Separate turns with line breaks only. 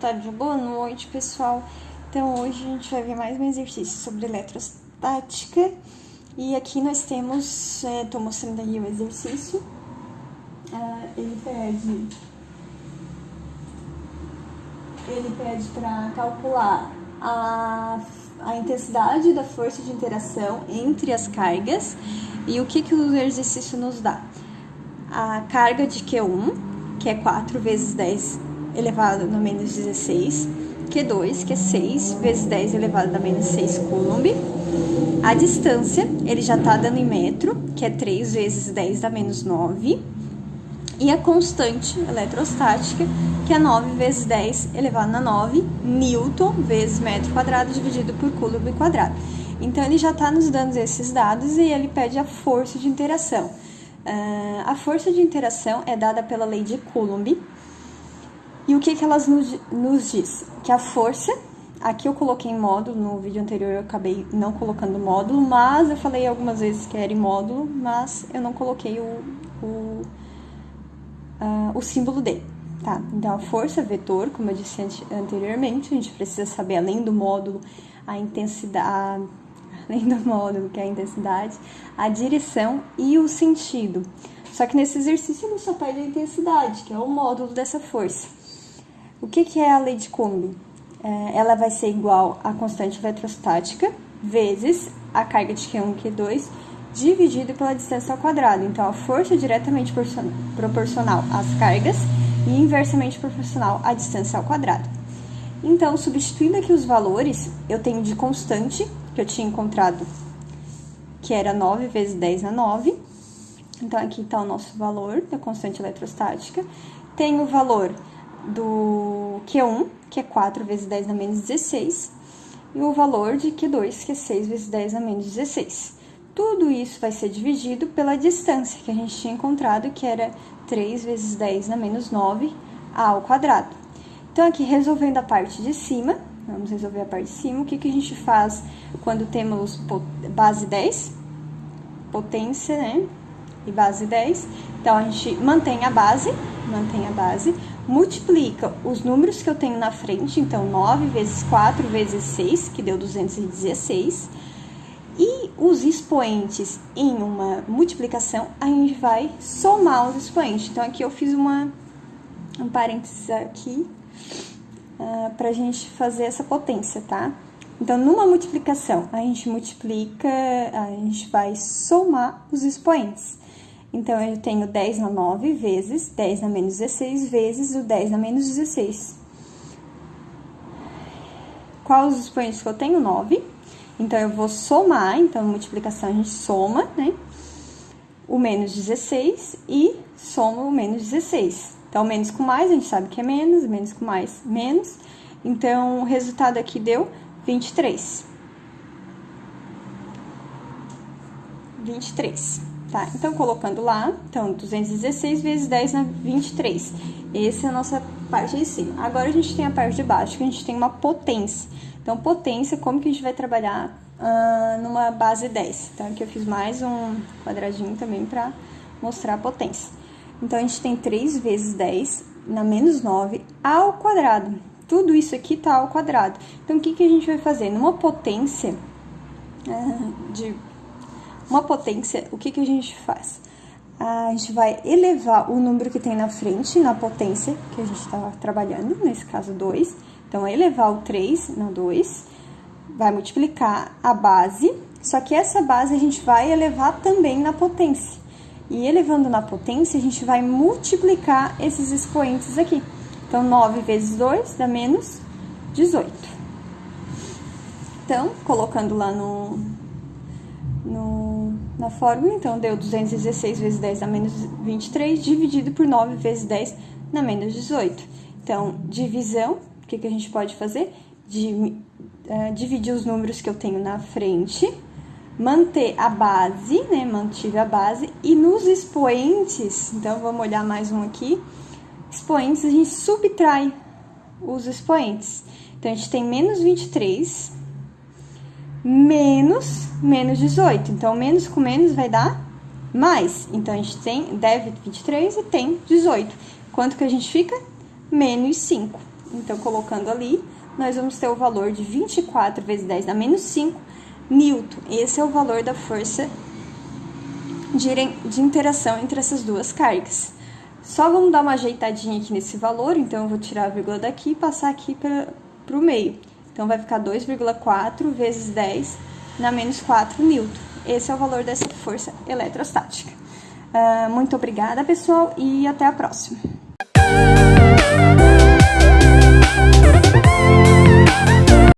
tarde ou boa noite, pessoal. Então, hoje a gente vai ver mais um exercício sobre eletrostática. E aqui nós temos, tô mostrando aí o exercício. Ele pede para calcular a intensidade da força de interação entre as cargas. E o que o exercício nos dá? A carga de Q1, que é 4 vezes 10 elevado a menos 16, Q2, que é 6 vezes 10 elevado a menos 6 coulomb. A distância, ele já está dando em metro, que é 3 vezes 10 a menos 9. E a constante eletrostática, que é 9 vezes 10 elevado a 9 newton vezes metro quadrado dividido por coulomb quadrado. Então, ele já está nos dando esses dados e ele pede a força de interação. A força de interação é dada pela lei de Coulomb. E o que elas nos diz? Que a força, aqui eu coloquei em módulo, no vídeo anterior eu acabei não colocando módulo, mas eu falei algumas vezes que era em módulo, mas eu não coloquei o símbolo dele, tá? Então, a força vetor, como eu disse anteriormente, a gente precisa saber, além do módulo, a intensidade, além do módulo, que é a intensidade, a direção e o sentido. Só que nesse exercício ele só pede a intensidade, que é o módulo dessa força. O que é a lei de Coulomb? Ela vai ser igual à constante eletrostática vezes a carga de Q1 e Q2 dividido pela distância ao quadrado. Então, a força é diretamente proporcional às cargas e inversamente proporcional à distância ao quadrado. Então, substituindo aqui os valores, eu tenho de constante, que eu tinha encontrado, que era 9 vezes 10 a 9. Então, aqui está o nosso valor da constante eletrostática. Tem o valor do Q1, que é 4 vezes 10 a menos 16. E o valor de Q2, que é 6 vezes 10 a menos 16. Tudo isso vai ser dividido pela distância que a gente tinha encontrado, que era 3 vezes 10 a menos 9 ao quadrado. Então, aqui, resolvendo a parte de cima, vamos resolver a parte de cima. O que a gente faz quando temos base 10? Potência, né? E base 10. Então, a gente mantém a base, multiplica os números que eu tenho na frente. Então, 9 vezes 4 vezes 6, que deu 216. E os expoentes em uma multiplicação, a gente vai somar os expoentes. Então, aqui eu fiz um parênteses aqui, pra gente fazer essa potência, tá? Então, numa multiplicação, a gente vai somar os expoentes. Então, eu tenho 10 na 9 vezes 10 na menos 16 vezes o 10 na menos 16. Quais os expoentes que eu tenho? 9. Então, eu vou somar, então, multiplicação a gente soma, né? O menos 16 e soma o menos 16. Então, menos com mais, a gente sabe que é menos, menos com mais, menos. Então, o resultado aqui deu 23. 23, tá? Então, colocando lá, então, 216 vezes 10 na 23. Essa é a nossa parte de cima. Agora, a gente tem a parte de baixo, que a gente tem uma potência. Então, potência, como que a gente vai trabalhar numa base 10? Então, aqui eu fiz mais um quadradinho também para mostrar a potência. Então, a gente tem 3 vezes 10 na menos 9 ao quadrado. Tudo isso aqui tá ao quadrado. Então, o que a gente vai fazer? Numa potência, o que a gente faz? A gente vai elevar o número que tem na frente, na potência que a gente está trabalhando, nesse caso 2. Então, elevar o 3 na 2, vai multiplicar a base, só que essa base a gente vai elevar também na potência. E elevando na potência, a gente vai multiplicar esses expoentes aqui. Então, 9 vezes 2 dá menos 18. Então, colocando lá na fórmula, então, deu 216 vezes 10 dá menos 23, dividido por 9 vezes 10 dá menos 18. Então, divisão, o que a gente pode fazer? Dividir os números que eu tenho na frente, manter a base, né? Mantive a base. E nos expoentes, então, vamos olhar mais um aqui. Expoentes, a gente subtrai os expoentes. Então, a gente tem menos 23, menos 18. Então, menos com menos vai dar mais. Então, a gente deve 23 e tem 18. Quanto que a gente fica? Menos 5. Então, colocando ali, nós vamos ter o valor de 24 vezes 10 dá menos 5 Newton. Esse é o valor da força de interação entre essas duas cargas. Só vamos dar uma ajeitadinha aqui nesse valor, então eu vou tirar a vírgula daqui e passar aqui para o meio. Então, vai ficar 2,4 vezes 10 na menos 4 Newton. Esse é o valor dessa força eletrostática. Muito obrigada, pessoal, e até a próxima.